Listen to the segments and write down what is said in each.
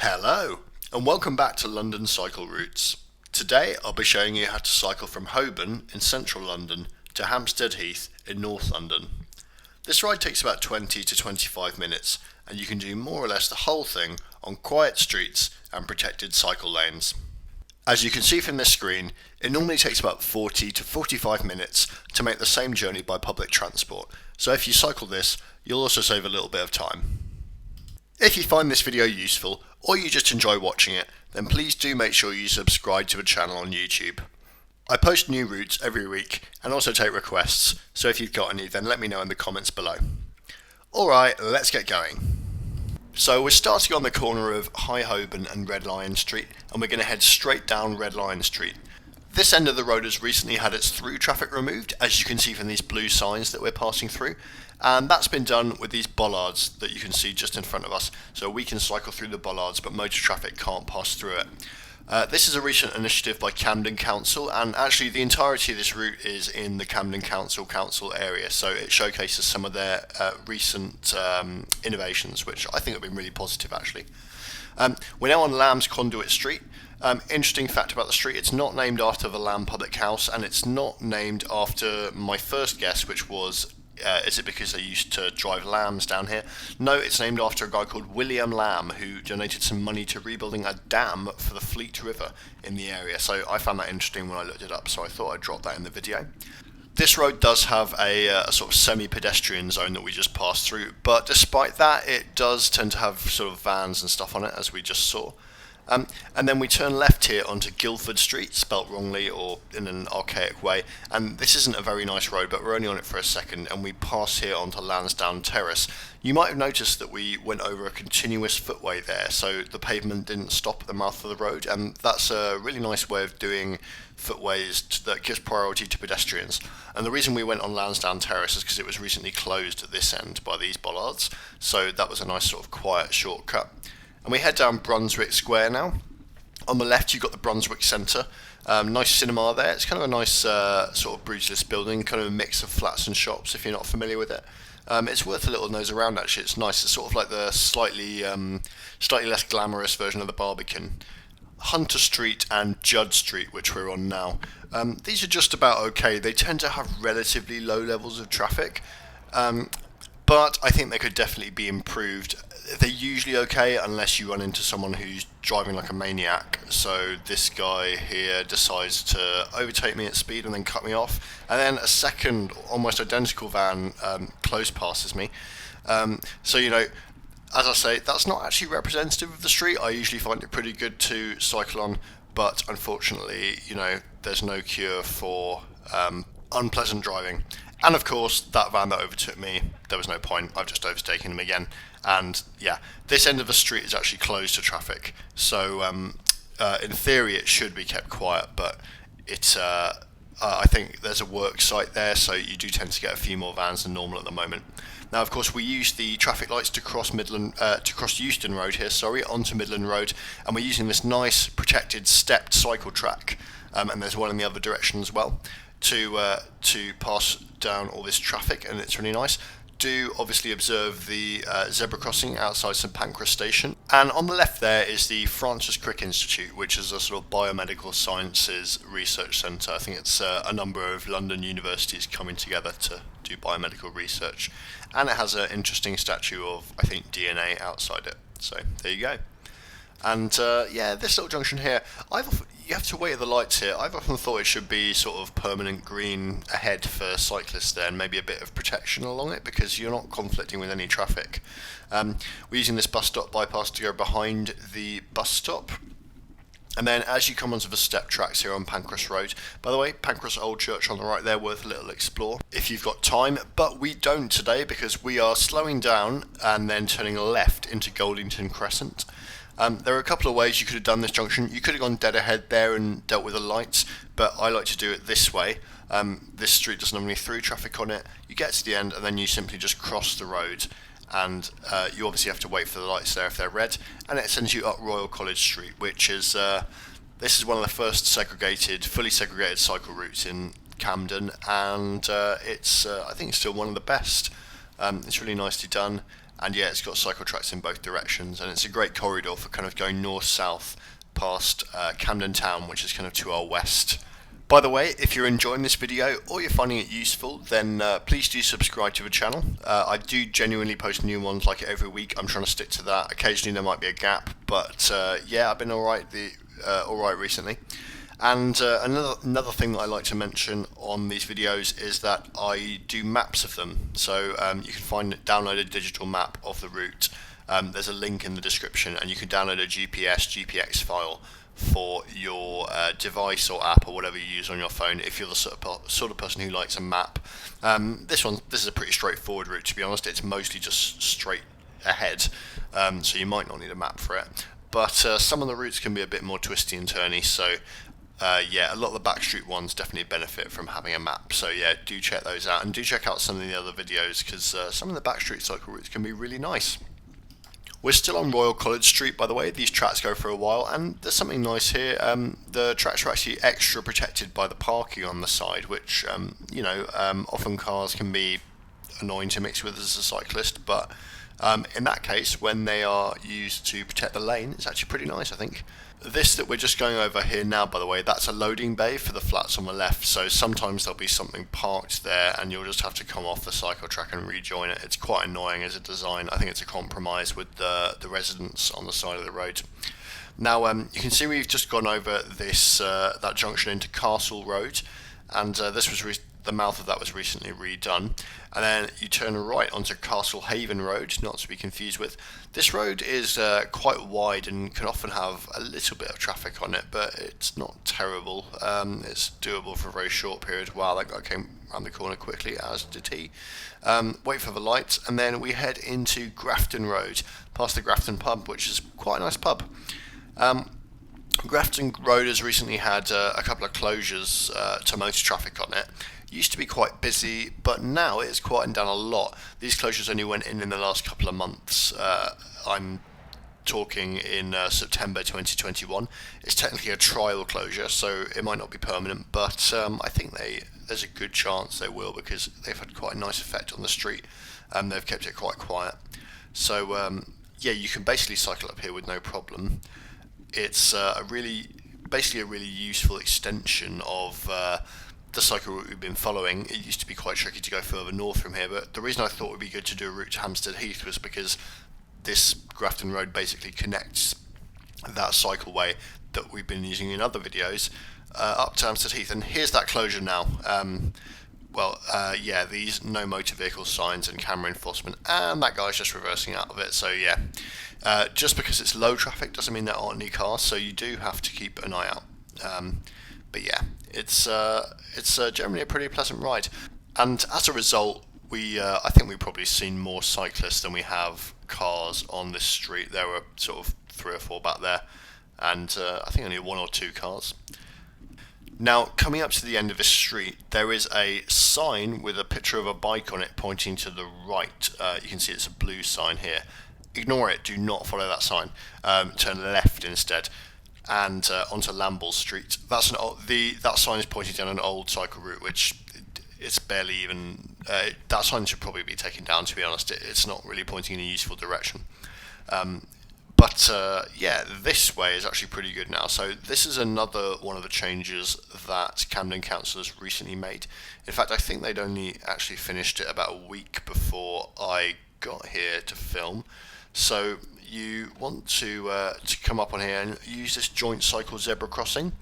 Hello, and welcome back to London Cycle Routes. Today I'll be showing you how to cycle from Holborn in central London to Hampstead Heath in North London. This ride takes about 20 to 25 minutes, and you can do more or less the whole thing on quiet streets and protected cycle lanes. As you can see from this screen, it normally takes about 40 to 45 minutes to make the same journey by public transport, so if you cycle this, you'll also save a little bit of time. If you find this video useful, or you just enjoy watching it, then please do make sure you subscribe to the channel on YouTube. I post new routes every week and also take requests, so if you've got any then let me know in the comments below. Alright, let's get going. So we're starting on the corner of High Holborn and Red Lion Street, and we're going to head straight down Red Lion Street. This end of the road has recently had its through traffic removed, as you can see from these blue signs that we're passing through, and that's been done with these bollards that you can see just in front of us, so we can cycle through the bollards but motor traffic can't pass through it. This is a recent initiative by Camden Council, and actually the entirety of this route is in the Camden Council area, so it showcases some of their recent innovations, which I think have been really positive actually. We're now on Lamb's Conduit Street. Interesting fact about the street, it's not named after the Lamb Public House, and it's not named after my first guess, which was, is it because they used to drive lambs down here? No, it's named after a guy called William Lamb, who donated some money to rebuilding a dam for the Fleet River in the area, so I found that interesting when I looked it up, so I thought I'd drop that in the video. This road does have a sort of semi-pedestrian zone that we just passed through, but despite that it does tend to have sort of vans and stuff on it, as we just saw. And then we turn left here onto Guilford Street, spelt wrongly or in an archaic way, and this isn't a very nice road, but we're only on it for a second, and we pass here onto Lansdowne Terrace. You might have noticed that we went over a continuous footway there, so the pavement didn't stop at the mouth of the road, and that's a really nice way of doing footways that gives priority to pedestrians. And the reason we went on Lansdowne Terrace is because it was recently closed at this end by these bollards, so that was a nice sort of quiet shortcut. And we head down Brunswick Square now. On the left you've got the Brunswick Centre. Nice cinema there. It's kind of a nice sort of brutalist building, kind of a mix of flats and shops if you're not familiar with it. It's worth a little nose around actually, it's nice. It's sort of like the slightly less glamorous version of the Barbican. Hunter Street and Judd Street, which we're on now. These are just about okay. They tend to have relatively low levels of traffic, but I think they could definitely be improved. They're usually okay unless you run into someone who's driving like a maniac. So this guy here decides to overtake me at speed and then cut me off, and then a second almost identical van close passes me. So you know, as I say, that's not actually representative of the street. I usually find it pretty good to cycle on, but unfortunately, you know, there's no cure for unpleasant driving. And of course, that van that overtook me, there was no point, I've just overtaken him again. And yeah, this end of the street is actually closed to traffic, so in theory it should be kept quiet, but it's I think there's a work site there, so you do tend to get a few more vans than normal at the moment. Now of course we use the traffic lights to cross Euston Road here, onto Midland Road, and we're using this nice protected stepped cycle track, and there's one in the other direction as well, to pass down all this traffic, and it's really nice. Do obviously observe the zebra crossing outside St Pancras station, and on the left there is the Francis Crick Institute, which is a sort of biomedical sciences research centre. I think it's a number of London universities coming together to do biomedical research, and it has an interesting statue of, I think, DNA outside it, so there you go. And yeah, this little junction here, you have to wait at the lights here. I've often thought it should be sort of permanent green ahead for cyclists there, and maybe a bit of protection along it, because you're not conflicting with any traffic. We're using this bus stop bypass to go behind the bus stop. And then as you come onto the step tracks here on Pancras Road, by the way, Pancras Old Church on the right there, worth a little explore if you've got time, but we don't today because we are slowing down and then turning left into Goldington Crescent. There are a couple of ways you could have done this junction. You could have gone dead ahead there and dealt with the lights, but I like to do it this way. This street doesn't have any through traffic on it. You get to the end and then you simply just cross the road, and you obviously have to wait for the lights there if they're red, and it sends you up Royal College Street, which is this is one of the first fully segregated cycle routes in Camden, and it's I think it's still one of the best. It's really nicely done. and yeah, it's got cycle tracks in both directions, and it's a great corridor for kind of going north-south past Camden Town, which is kind of to our west. By the way, if you're enjoying this video or you're finding it useful, then please do subscribe to the channel. I do genuinely post new ones like every week. I'm trying to stick to that. Occasionally there might be a gap, but yeah, I've been alright recently. And another thing that I like to mention on these videos is that I do maps of them. So you can download a digital map of the route. There's a link in the description, and you can download a GPX file for your device or app or whatever you use on your phone if you're the sort of person who likes a map. This is a pretty straightforward route, to be honest. It's mostly just straight ahead, so you might not need a map for it. But some of the routes can be a bit more twisty and turny, so yeah, a lot of the backstreet ones definitely benefit from having a map. So yeah, do check those out, and do check out some of the other videos, because some of the backstreet cycle routes can be really nice. We're still on Royal College Street, by the way. These tracks go for a while, and there's something nice here. The tracks are actually extra protected by the parking on the side, which, often cars can be annoying to mix with as a cyclist, but in that case, when they are used to protect the lane, it's actually pretty nice, I think. This that we're just going over here now, by the way, that's a loading bay for the flats on the left, so sometimes there'll be something parked there and you'll just have to come off the cycle track and rejoin it. It's quite annoying as a design. I think it's a compromise with the residents on the side of the road. Now, you can see we've just gone over this that junction into Castle Road, and this was the mouth of that was recently redone, and then you turn right onto Castlehaven Road, not to be confused with. This road is quite wide and can often have a little bit of traffic on it, but it's not terrible. It's doable for a very short period. Wow, that guy came around the corner quickly, as did he. Wait for the lights, and then we head into Grafton Road, past the Grafton pub, which is quite a nice pub. Grafton Road has recently had a couple of closures to motor traffic on it. Used to be quite busy, but now it's quietened down a lot. These closures only went in the last couple of months. I'm talking in September 2021. It's technically a trial closure, so it might not be permanent, but I think there's a good chance they will, because they've had quite a nice effect on the street. They've kept it quite quiet. So yeah, you can basically cycle up here with no problem. It's basically a really useful extension of the cycle route we've been following. It used to be quite tricky to go further north from here, but the reason I thought it would be good to do a route to Hampstead Heath was because this Grafton Road basically connects that cycleway that we've been using in other videos up to Hampstead Heath. And here's that closure now. Yeah, these no motor vehicle signs and camera enforcement, and that guy's just reversing out of it. So yeah, just because it's low traffic doesn't mean there aren't any cars, so you do have to keep an eye out. But yeah, it's generally a pretty pleasant ride, and as a result, I think we've probably seen more cyclists than we have cars on this street. There were sort of 3 or 4 back there, and I think only 1 or 2 cars. Now, coming up to the end of this street, there is a sign with a picture of a bike on it pointing to the right. You can see it's a blue sign here. Ignore it, do not follow that sign. Turn left instead, and onto Lamble Street. That sign is pointing down an old cycle route, which it's barely even... that sign should probably be taken down, to be honest. It's not really pointing in a useful direction. But yeah, this way is actually pretty good now. So this is another one of the changes that Camden Council has recently made. In fact, I think they'd only actually finished it about a week before I got here to film. So you want to come up on here and use this joint cycle zebra crossing,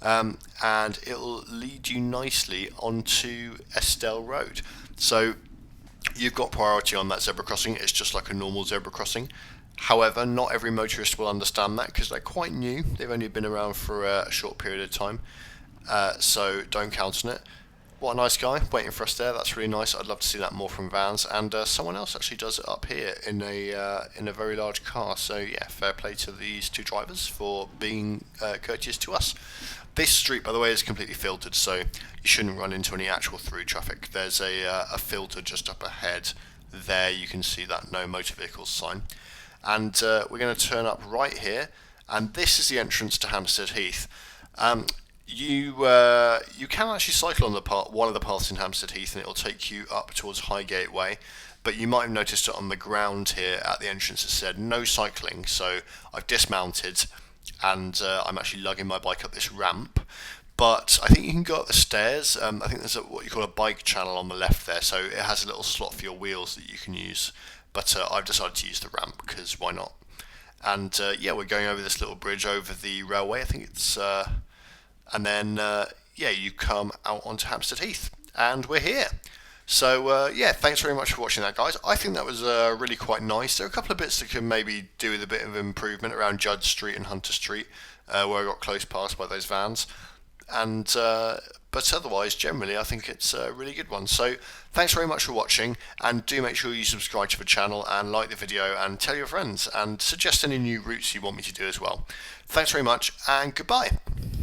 and it'll lead you nicely onto Estelle Road. So you've got priority on that zebra crossing. It's just like a normal zebra crossing. However, not every motorist will understand that because they're quite new. They've only been around for a short period of time, so don't count on it. What a nice guy waiting for us there. That's really nice. I'd love to see that more from vans, and someone else actually does it up here in a very large car. So yeah, fair play to these 2 drivers for being courteous to us. This street, by the way, is completely filtered, so you shouldn't run into any actual through traffic. There's a filter just up ahead. There you can see that no motor vehicles sign. And we're going to turn up right here, and this is the entrance to Hampstead Heath. You can actually cycle on one of the paths in Hampstead Heath, and it will take you up towards Highgate Way. but you might have noticed it on the ground here at the entrance. It said no cycling, so I've dismounted and I'm actually lugging my bike up this ramp. But I think you can go up the stairs. I think there's what you call a bike channel on the left there, so it has a little slot for your wheels that you can use. But I've decided to use the ramp because why not? And yeah, we're going over this little bridge over the railway. I think it's, and then yeah, you come out onto Hampstead Heath, and we're here. So yeah, thanks very much for watching that, guys. I think that was really quite nice. There are a couple of bits that can maybe do with a bit of improvement around Judd Street and Hunter Street, where I got close past by those vans. And but otherwise, generally, I think it's a really good one. So thanks very much for watching, and do make sure you subscribe to the channel and like the video and tell your friends and suggest any new routes you want me to do as well. Thanks very much, and goodbye.